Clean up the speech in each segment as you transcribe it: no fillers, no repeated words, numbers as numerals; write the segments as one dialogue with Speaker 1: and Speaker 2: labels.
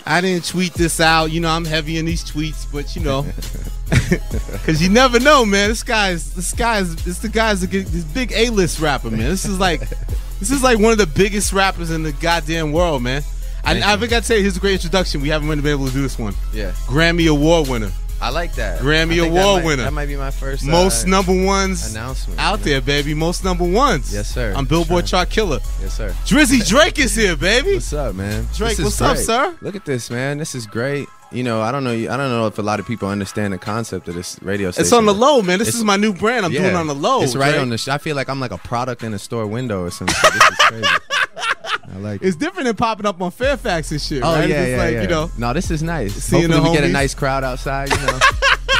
Speaker 1: I didn't tweet this out. You know, I'm heavy in these tweets, but you know, because you never know, man. This guy's this big A-list rapper, man. This is like one of the biggest rappers in the goddamn world, man. I think I'd say here's a great introduction. We haven't been able to do this one.
Speaker 2: Yeah.
Speaker 1: Grammy Award winner.
Speaker 2: I like that.
Speaker 1: Grammy Award winner.
Speaker 2: That might be my first
Speaker 1: most number ones
Speaker 2: announcement
Speaker 1: out there, baby. Most number ones.
Speaker 2: Yes, sir.
Speaker 1: I'm Billboard chart killer.
Speaker 2: Yes, sir.
Speaker 1: Drizzy Drake is here, baby.
Speaker 2: What's up, man?
Speaker 1: Drake, what's up, sir?
Speaker 2: Look at this, man. This is great. You know, I don't know if a lot of people understand the concept of this radio station.
Speaker 1: It's on the low, man. This is my new brand. I'm doing on the low.
Speaker 2: It's right on the. I feel like I'm like a product in a store window or something. This is crazy. I like
Speaker 1: it's different than popping up on Fairfax and shit.
Speaker 2: Oh
Speaker 1: right?
Speaker 2: yeah,
Speaker 1: it's like,
Speaker 2: yeah.
Speaker 1: You know,
Speaker 2: no, this is nice.
Speaker 1: Seeing
Speaker 2: Hopefully we get a
Speaker 1: homies.
Speaker 2: nice crowd outside. You know,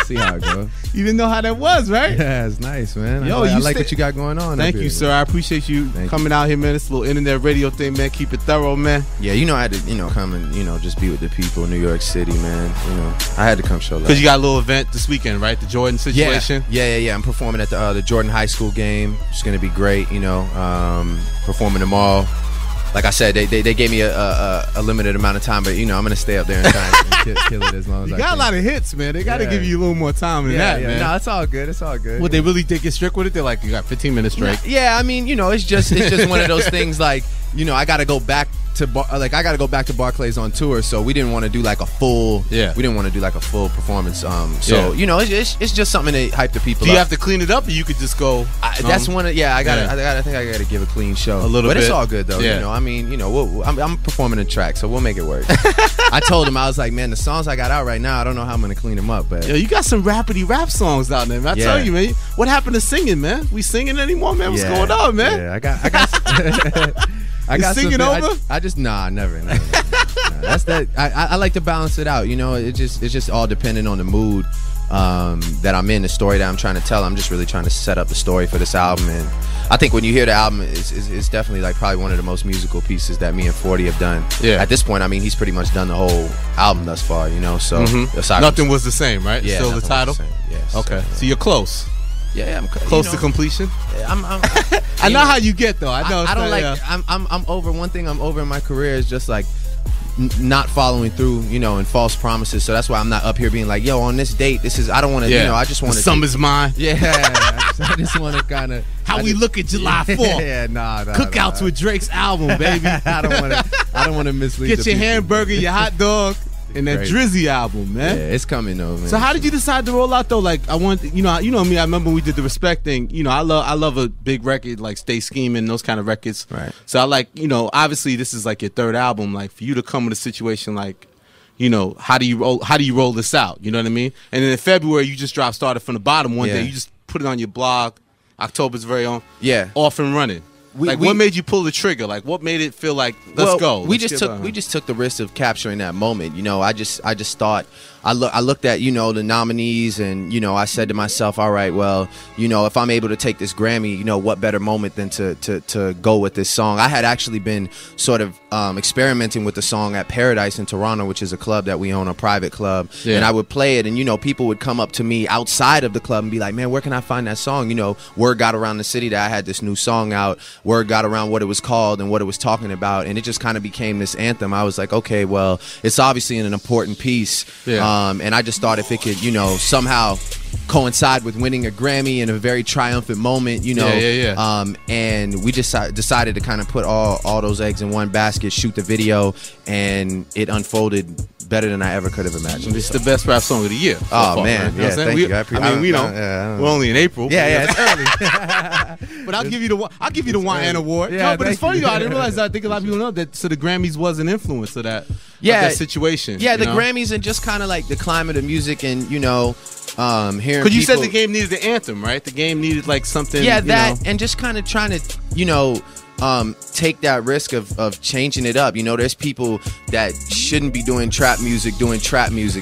Speaker 2: see how it goes.
Speaker 1: You didn't know how that was, right?
Speaker 2: Yeah, it's nice, man.
Speaker 1: Yo,
Speaker 2: I like what you got going on.
Speaker 1: Thank you, sir. I appreciate you coming out here, man. This little internet radio thing, man. Keep it thorough, man.
Speaker 2: Yeah, you know, I had to, come and just be with the people in New York City, man. You know, I had to come show love.
Speaker 1: Because you got a little event this weekend, right? The Jordan situation.
Speaker 2: Yeah. I'm performing at the Jordan High School game. It's gonna be great. You know, performing tomorrow. Like I said, they gave me a limited amount of time, but I'm gonna stay up there and try and kill it as long as I can.
Speaker 1: You got a lot of hits, man. They got to give you a little more time than that, man.
Speaker 2: No, it's all good. It's all good.
Speaker 1: What they really did get strict with it? They're like, you got 15 minutes straight.
Speaker 2: Yeah, I mean, it's just one of those things. Like, I got to go back to Barclays on tour, so we didn't want to do like a full. Yeah. We didn't want to do like a full performance. So it's just something to hype the people.
Speaker 1: Do you have to clean it up, or you could just go?
Speaker 2: That's one. I think I got to give a clean show.
Speaker 1: A little bit,
Speaker 2: but it's all good though.
Speaker 1: Yeah.
Speaker 2: I mean, I'm performing a track, so we'll make it work. I told him, I was like, man, the songs I got out right now, I don't know how I'm gonna clean them up, but
Speaker 1: yo, you got some rapidy rap songs out there, man. I tell you, man. What happened to singing, man? We singing anymore, man? What's going on, man?
Speaker 2: Yeah, I got. I got
Speaker 1: singing over.
Speaker 2: I just never. That's that. I like to balance it out. It's just all dependent on the mood that I'm in, the story that I'm trying to tell. I'm just really trying to set up the story for this album, and I think when you hear the album, it's definitely like probably one of the most musical pieces that me and 40 have done. Yeah. At this point, I mean, he's pretty much done the whole album thus far. So
Speaker 1: nothing was the same, right?
Speaker 2: Yeah,
Speaker 1: still the title.
Speaker 2: Yes.
Speaker 1: Okay, so you're close.
Speaker 2: Yeah, I'm
Speaker 1: close to completion.
Speaker 2: I
Speaker 1: know how you get though. I know.
Speaker 2: I don't like. I'm over. One thing I'm over in my career is just like not following through, and false promises. So that's why I'm not up here being like, yo, on this date, this is. I don't want to. I just want to.
Speaker 1: Summer's mine.
Speaker 2: Yeah, I just want to kind of.
Speaker 1: How we look at July 4th.
Speaker 2: Yeah, nah.
Speaker 1: Cookouts with Drake's album, baby.
Speaker 2: I don't want to mislead.
Speaker 1: Get your hamburger, your hot dog. And that Drizzy album, man.
Speaker 2: Yeah, it's coming though, man.
Speaker 1: So how did you decide to roll out though? Like I want, you know me. I remember we did the Respect thing. I love a big record like Stay Scheming, those kind of records. Right. So I like, obviously this is like your third album. Like for you to come with a situation like, how do you roll this out? You know what I mean? And then in February you just started from the bottom one day. You just put it on your blog, October's very own. Yeah. Off and running. What made you pull the trigger? Like, what made it feel like let's go?
Speaker 2: We just took the risk of capturing that moment. I just thought I looked at the nominees, and I said to myself, all right, well, if I'm able to take this Grammy, what better moment than to go with this song? I had actually been sort of experimenting with the song at Paradise in Toronto, which is a club that we own, a private club, and I would play it, and people would come up to me outside of the club and be like, man, where can I find that song? Word got around the city that I had this new song out. Word got around what it was called and what it was talking about, and it just kind of became this anthem. I was like, okay, well, it's obviously an important piece. And I just thought if it could, somehow coincide with winning a Grammy in a very triumphant moment, and we just decided to kind of put all those eggs in one basket, shoot the video, and it unfolded better than I ever could have imagined.
Speaker 1: It's the best rap song of the year.
Speaker 2: Oh man, yeah, thank you.
Speaker 1: We're only in April.
Speaker 2: Yeah, it's early.
Speaker 1: But I'll give you the Weeknd award.
Speaker 2: Yeah,
Speaker 1: no, but it's funny though. I didn't realize that. I think a lot of people know that. So the Grammys was an influence of that. That situation.
Speaker 2: Yeah, the Grammys and just kind of like the climate of music and hearing.
Speaker 1: Because you said the game needed the anthem, right? The game needed like something.
Speaker 2: Yeah, and just kind of trying to take that risk of changing it up. There's people that shouldn't be doing trap music.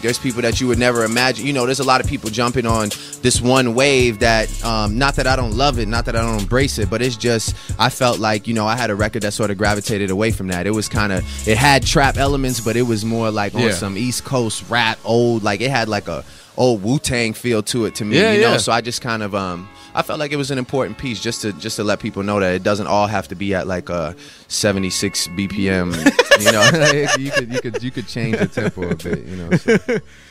Speaker 2: There's people that you would never imagine. There's a lot of people jumping on this one wave that, not that I don't love it, not that I don't embrace it, but it's just, I felt like, I had a record that sort of gravitated away from that. It was it had trap elements, but it was more like on some East Coast rap, old, like it had like a old Wu-Tang feel to it to me, So I just kind of I felt like it was an important piece just to let people know that it doesn't all have to be at like a 76 BPM. You know, you could change the tempo a bit. You know. So.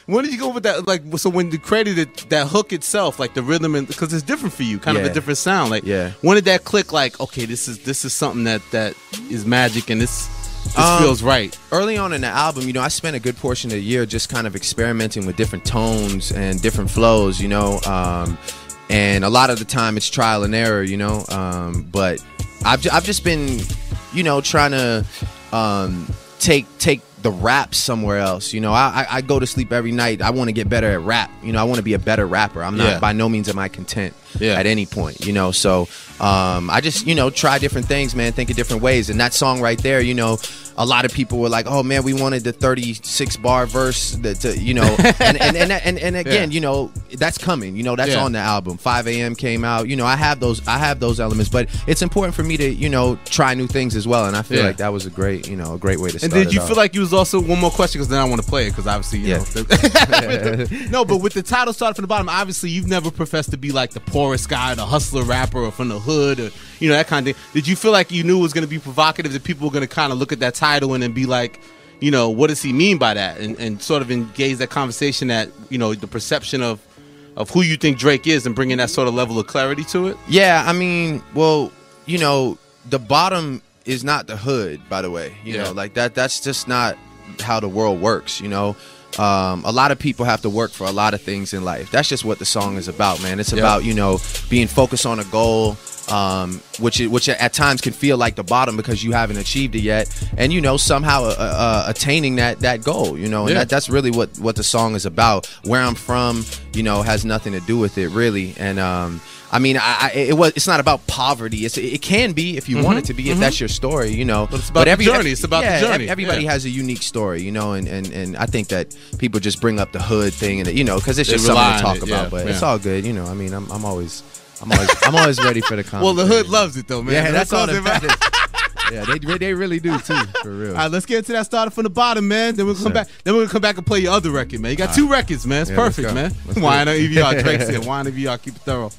Speaker 1: When did you go with that? Like, so when you created that hook itself, like the rhythm, and because it's different for you, kind of a different sound. Like, when did that click? Like, okay, this is something that is magic, and this feels right.
Speaker 2: Early on in the album, you know, I spent a good portion of the year just kind of experimenting with different tones and different flows, you know, and a lot of the time it's trial and error, you know, but I've just been, you know, trying to take the rap somewhere else. You know, I go to sleep every night. I want to get better at rap. You know, I want to be a better rapper. I'm not, by no means am I content at any point, you know. So I just, you know, try different things, man, think of different ways. And that song right there, you know, a lot of people were like, oh man, we wanted the 36 bar verse that, you know, and again, you know, that's coming, you know, that's on the album. 5 a.m. came out, you know, I have those elements, but it's important for me to, you know, try new things as well. And I feel like that was a great, you know, a great way to start.
Speaker 1: And did you feel like you was also, one more question, because then I want to play it, because obviously, you know. No, but with the title started from the bottom, obviously you've never professed to be like the poorest guy, the hustler rapper, or from the hood, or, you know, that kind of thing. Did you feel like you knew it was going to be provocative, that people were going to kind of look at that title and then be like, you know, what does he mean by that? And sort of engage that conversation, that, you know, the perception of who you think Drake is, and bringing that sort of level of clarity to it?
Speaker 2: Yeah, I mean, well, you know, the bottom is not the hood, by the way. You know, like that's just not how the world works, you know. A lot of people have to work for a lot of things in life. That's just what the song is about, man. It's about, you know, being focused on a goal, which at times can feel like the bottom because you haven't achieved it yet, and, you know, somehow attaining that goal, you know. And that's really what the song is about. Where I'm from, you know, has nothing to do with it, really. And I mean, it's not about poverty. It can be if you want it to be, if that's your story, you know.
Speaker 1: But it's about the journey. It's about the journey.
Speaker 2: Everybody has a unique story, you know, and I think that people just bring up the hood thing, and, you know, because it's just something to talk about. But it's all good, you know. I mean, I'm always ready for the conversation.
Speaker 1: Well, the hood loves it though, man.
Speaker 2: Yeah, that's all that matters. Yeah, they really do too, for real.
Speaker 1: All right, let's get into that started from the bottom, man. Then we'll come back. Then we're gonna come back and play your other record, man. You got two records, man. It's perfect, man. Wine EVR, Drake said, wine EVR, keep it thorough.